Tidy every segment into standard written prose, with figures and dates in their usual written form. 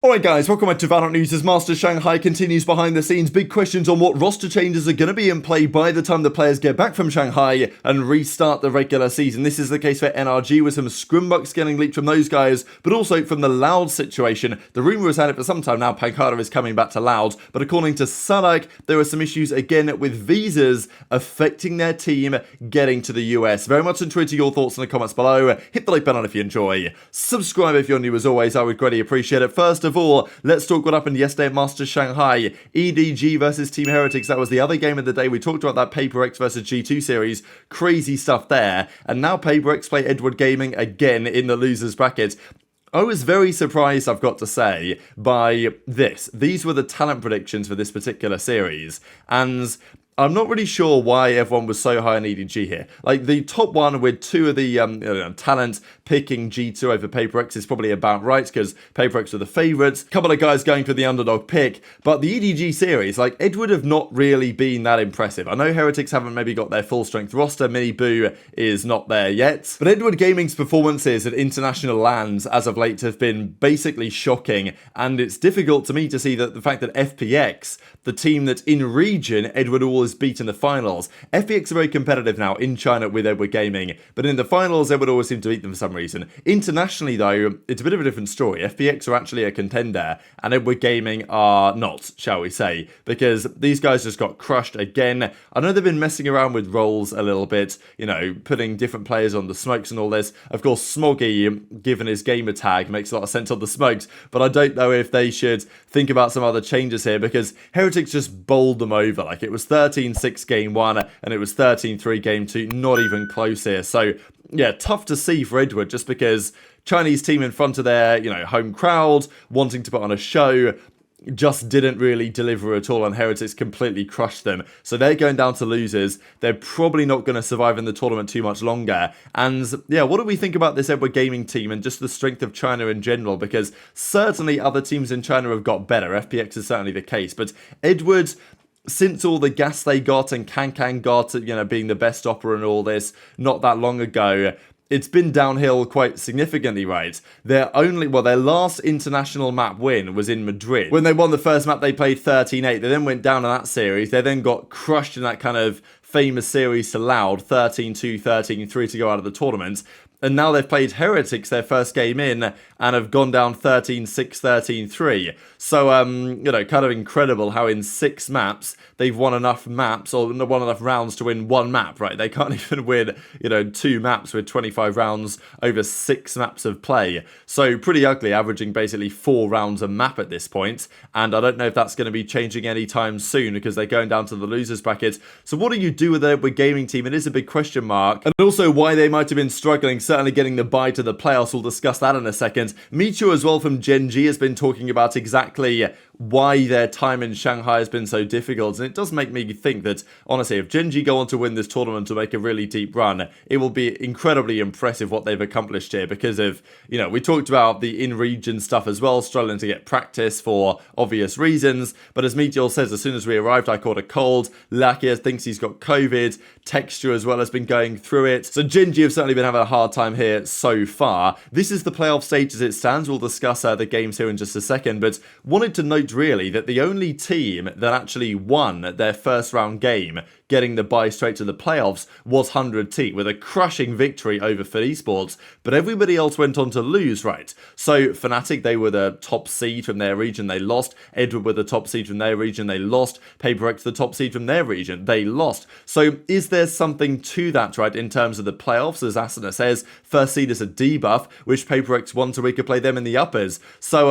Alright guys, welcome back to VALORANT News as Master Shanghai continues behind the scenes. Big questions on what roster changes are going to be in play by the time the players get back from Shanghai and restart the regular season. This is the case for NRG with some Scrimbux getting leaked from those guys, but also from the Loud situation. The rumour has had it for some time now, pANcada is coming back to Loud, but according to Sadak, there are some issues again with visas affecting their team getting to the US. Very much enjoyed your thoughts in the comments below. Hit the like button if you enjoy. Subscribe if you're new as always, I would greatly appreciate it. First of all, let's talk what happened yesterday at Master Shanghai. EDG versus Team Heretics. That was the other game of the day. We talked about that pANcada versus G2 series. Crazy stuff there. And now pANcada play Edward Gaming again in the losers bracket. I was very surprised, I've got to say, by this. These were the talent predictions for this particular series. And I'm not really sure why everyone was so high on EDG here. Like, the top one with two of the talent picking G2 over pANcada is probably about right, because pANcada are the favourites. Couple of guys going for the underdog pick. But the EDG series, like, Edward have not really been that impressive. I know Heretics haven't maybe got their full strength roster. Mini Boo is not there yet. But Edward Gaming's performances at international lands as of late have been basically shocking. And it's difficult to me to see that the fact that FPX, the team that's in region, Edward always beat in the finals. FPX are very competitive now in China with Edward Gaming, but in the finals, Edward always seem to beat them for some reason. Internationally, though, it's a bit of a different story. FPX are actually a contender, and Edward Gaming are not, shall we say, because these guys just got crushed again. I know they've been messing around with roles a little bit, you know, putting different players on the smokes and all this. Of course, Smoggy, given his gamer tag, makes a lot of sense on the smokes, but I don't know if they should think about some other changes here, because Heretics just bowled them over. Like, it was 13-6 game 1 and it was 13-3 game 2, not even close here. So yeah, tough to see for Edward, just because Chinese team in front of their, you know, home crowd, wanting to put on a show, just didn't really deliver at all, and Heretics completely crushed them. So they're going down to losers. They're probably not going to survive in the tournament too much longer. And yeah, what do we think about this Edward Gaming team and just the strength of China in general? Because certainly other teams in China have got better. FPX is certainly the case. But Edward, since all the gas they got and Can got, you know, being the best opera and all this not that long ago, it's been downhill quite significantly, right? Their last international map win was in Madrid. When they won the first map, they played 13-8. They then went down in that series. They then got crushed in that kind of famous series to Loud, 13-2, 13-3 to go out of the tournament. And now they've played Heretics their first game in and have gone down 13-6, 13-3. So, you know, kind of incredible how in 6 maps they've won enough maps, or won enough rounds to win 1 map, right? They can't even win, you know, 2 maps with 25 rounds over 6 maps of play. So pretty ugly, averaging basically 4 rounds a map at this point. And I don't know if that's going to be changing anytime soon, because they're going down to the losers bracket. So what do you do with the Edward Gaming team? It is a big question mark. And also why they might have been struggling, certainly getting the bye to the playoffs. We'll discuss that in a second. Meteor as well from Gen.G has been talking about exactly why their time in Shanghai has been so difficult. And it does make me think that, honestly, if Gen.G go on to win this tournament to make a really deep run, it will be incredibly impressive what they've accomplished here, because of, you know, we talked about the in-region stuff as well, struggling to get practice for obvious reasons. But as Meteor says, as soon as we arrived, I caught a cold. Lakia thinks he's got COVID. Texture as well has been going through it. So Gen.G have certainly been having a hard time here so far. This is the playoff stage as it stands. We'll discuss the games here in just a second, but wanted to note really that the only team that actually won their first round game, getting the bye straight to the playoffs, was 100T with a crushing victory over Fit Esports, but everybody else went on to lose, right? So Fnatic, they were the top seed from their region, they lost. Edward were the top seed from their region, they lost. pANcada the top seed from their region, they lost. So is there something to that, right, in terms of the playoffs? As Asuna says, first seed is a debuff, which pANcada won, so we could play them in the uppers. So,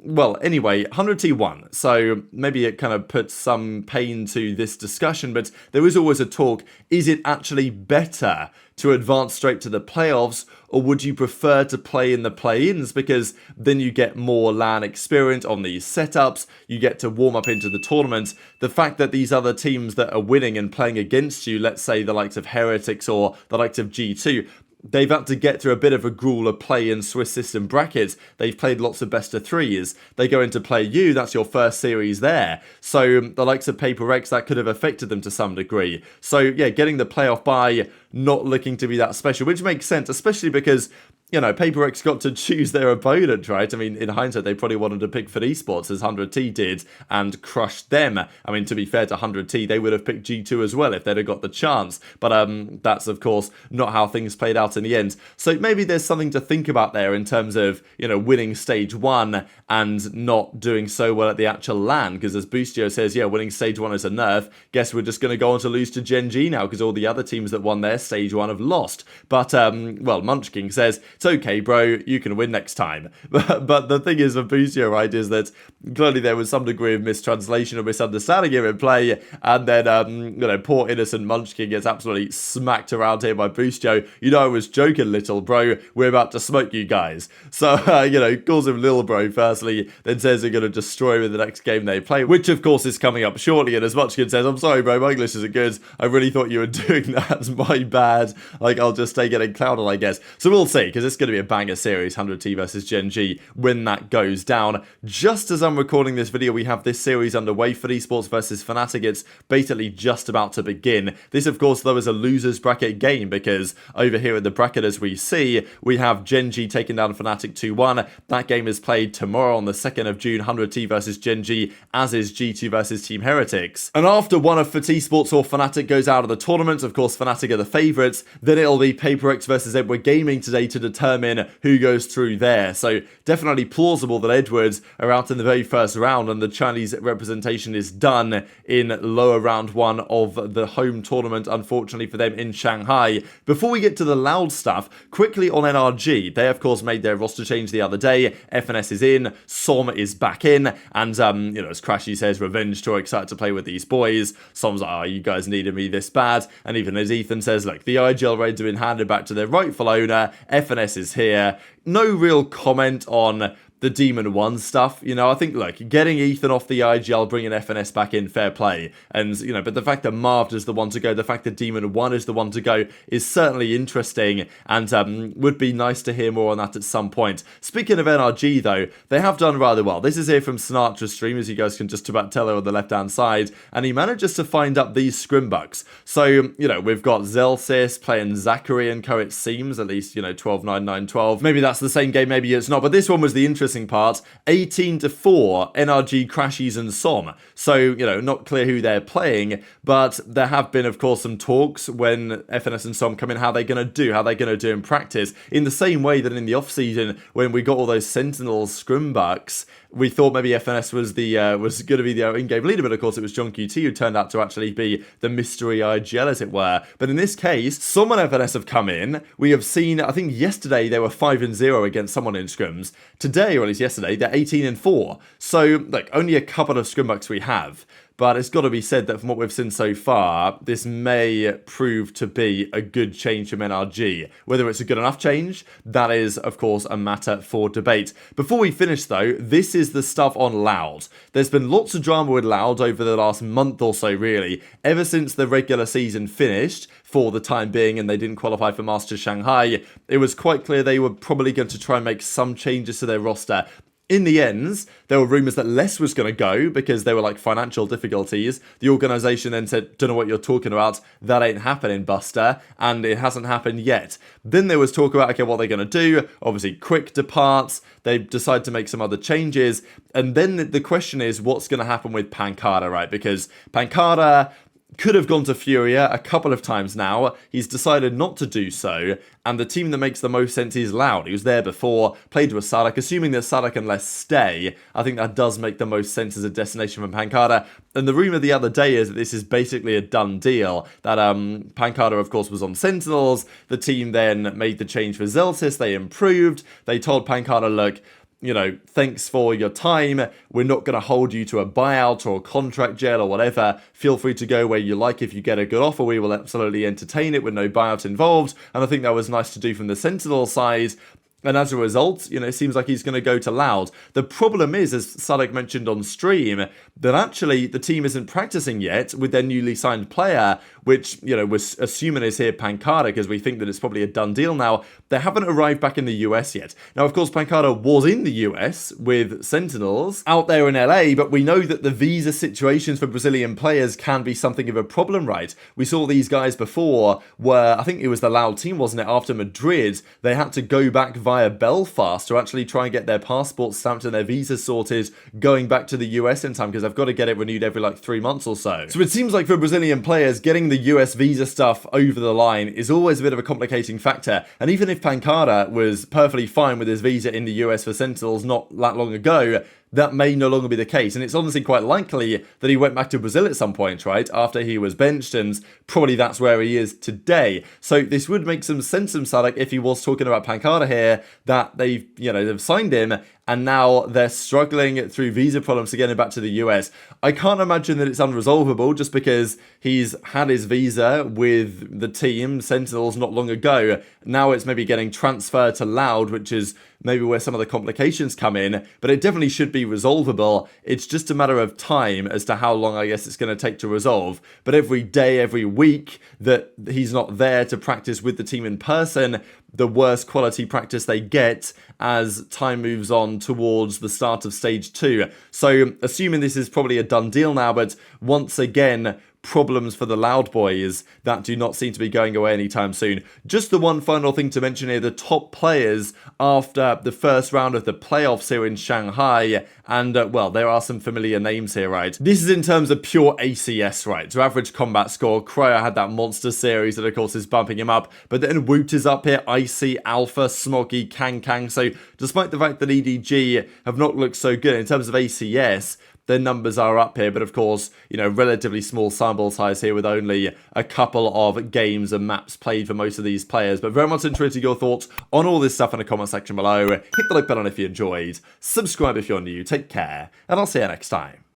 well, anyway, 100T won, so maybe it kind of puts some pain to this discussion, but there is always a talk, is it actually better to advance straight to the playoffs, or would you prefer to play in the play-ins, because then you get more LAN experience on these setups, you get to warm up into the tournament. The fact that these other teams that are winning and playing against you, let's say the likes of Heretics or the likes of G2, they've had to get through a bit of a gruel of play in Swiss system brackets. They've played lots of best of threes. They go into play you, that's your first series there. So the likes of pANcada, that could have affected them to some degree. So yeah, getting the playoff bye, not looking to be that special, which makes sense, especially because you know, pANcada got to choose their opponent, right? I mean, in hindsight, they probably wanted to pick for esports as 100T did and crushed them. I mean, to be fair to 100T, they would have picked G2 as well if they'd have got the chance. But that's, of course, not how things played out in the end. So maybe there's something to think about there in terms of, you know, winning stage 1 and not doing so well at the actual LAN. Because as Boostio says, yeah, winning stage 1 is a nerf. Guess we're just going to go on to lose to Gen.G now because all the other teams that won their stage 1 have lost. But, well, Munchkin says, it's okay, bro, you can win next time. But the thing is, with Boostio, right, is that clearly there was some degree of mistranslation or misunderstanding here in play, and then, you know, poor innocent Munchkin gets absolutely smacked around here by Boostio. You know, I was joking, little bro, we're about to smoke you guys. So, you know, calls him little bro firstly, then says they're going to destroy him in the next game they play, which of course is coming up shortly, and as Munchkin says, I'm sorry, bro, my English isn't good, I really thought you were doing that, my bad, like, I'll just stay getting clouded, I guess. So we'll see, because it's going to be a banger series, 100T versus Gen.G, when that goes down. Just as I'm recording this video, we have this series underway for esports versus Fnatic. It's basically just about to begin. This, of course, though, is a loser's bracket game, because over here in the bracket, as we see, we have Gen.G taking down Fnatic 2-1. That game is played tomorrow on the 2nd of June, 100T versus Gen.G, as is G2 versus Team Heretics. And after one of FUT Esports or Fnatic goes out of the tournament, of course, Fnatic are the favourites, then it'll be pANcada versus Edward Gaming today to determine who goes through there. So definitely plausible that Edwards are out in the very first round and the Chinese representation is done in lower round 1 of the home tournament, unfortunately for them, in Shanghai. Before we get to the loud stuff, quickly on NRG, they of course made their roster change the other day. FNS is in, Som is back in, and you know, as Crashy says, Revenge Tour, excited to play with these boys. Som's like, oh, you guys needed me this bad, and even as Ethan says, look, the IGL raids have been handed back to their rightful owner, FNS is here. No real comment on the Demon 1 stuff, you know, I think, look, getting Ethan off the IGL, bringing FNS back in, fair play, and, you know, but the fact that Marved is the one to go, the fact that Demon 1 is the one to go is certainly interesting, and would be nice to hear more on that at some point. Speaking of NRG, though, they have done rather well. This is here from Sinatra's stream, as you guys can just about tell her on the left-hand side, and he manages to find up these Scrimbux. So, you know, we've got Zelsis playing Zachary and co, it seems, at least, you know, 12-9-9-12. Maybe that's the same game, maybe it's not, but this one was the interesting part, 18-4, NRG, Crashies and Som. So, you know, not clear who they're playing, but there have been, of course, some talks when FNS and Som come in, how they're going to do in practice, in the same way that in the off-season, when we got all those Sentinels Scrimbucks, we thought maybe FNS was the was going to be the in-game leader, but of course it was Gen.G who turned out to actually be the mystery IGL, as it were. But in this case, someone FNS have come in. We have seen, I think yesterday they were 5-0 against someone in scrims. Today, or at least yesterday, they're 18-4. So, like, only a couple of Scrimbucks we have. But it's got to be said that from what we've seen so far, this may prove to be a good change from NRG. Whether it's a good enough change, that is, of course, a matter for debate. Before we finish, though, this is the stuff on Loud. There's been lots of drama with Loud over the last month or so, really. Ever since the regular season finished, for the time being, and they didn't qualify for Masters Shanghai, it was quite clear they were probably going to try and make some changes to their roster. In the end, there were rumours that Les was going to go because there were like financial difficulties. The organisation then said, don't know what you're talking about, that ain't happening, Buster, and it hasn't happened yet. Then there was talk about, okay, what they're going to do. Obviously, Quick departs, they decide to make some other changes, and then the question is, what's going to happen with pANcada, right? Because pANcada could have gone to Furia a couple of times now. He's decided not to do so, and the team that makes the most sense is Loud. He was there before, played with Sadak. Assuming that Sadak and Les stay, I think that does make the most sense as a destination for pANcada. And the rumour the other day is that this is basically a done deal. That pANcada, of course, was on Sentinels. The team then made the change for Zelsis. They improved. They told pANcada, look, you know, thanks for your time. We're not going to hold you to a buyout or a contract jail or whatever. Feel free to go where you like. If you get a good offer, we will absolutely entertain it with no buyout involved. And I think that was nice to do from the Sentinel side. And as a result, it seems like he's going to go to Loud. The problem is, as Sadek mentioned on stream, that actually the team isn't practicing yet with their newly signed player, which, we're assuming is here pANcada, because we think that it's probably a done deal now. They haven't arrived back in the US yet. Now, of course, pANcada was in the US with Sentinels out there in LA, but we know that the visa situations for Brazilian players can be something of a problem, right? We saw these guys before where, I think it was the Loud team, wasn't it? After Madrid, they had to go back via Belfast to actually try and get their passports stamped and their visas sorted going back to the US in time, because they've got to get it renewed every 3 months or so. So it seems like for Brazilian players, getting the US visa stuff over the line is always a bit of a complicating factor. And even if pANcada was perfectly fine with his visa in the US for Sentinels not that long ago, that may no longer be the case. And it's honestly quite likely that he went back to Brazil at some point, right? After he was benched, and probably that's where he is today. So this would make some sense from Sadek if he was talking about pANcada here, that they've signed him, and now they're struggling through visa problems to get him back to the US. I can't imagine that it's unresolvable just because he's had his visa with the team, Sentinels, not long ago. Now it's maybe getting transferred to Loud, which is maybe where some of the complications come in, but it definitely should be resolvable. It's just a matter of time as to how long I guess it's going to take to resolve. But every day, every week that he's not there to practice with the team in person, the worse quality practice they get as time moves on towards the start of stage 2. So assuming this is probably a done deal now, but once again, problems for the Loud boys that do not seem to be going away anytime soon. Just the one final thing to mention here, the top players after the first round of the playoffs here in Shanghai, and well, there are some familiar names here, right? This is in terms of pure ACS, right? So average combat score, Cryo had that monster series that of course is bumping him up, but then Woot is up here, Icy, Alpha, Smoggy, Kang. So despite the fact that EDG have not looked so good in terms of ACS, their numbers are up here, but of course, relatively small sample size here with only a couple of games and maps played for most of these players. But very much interested in your thoughts on all this stuff in the comment section below. Hit the like button if you enjoyed, subscribe if you're new, take care, and I'll see you next time.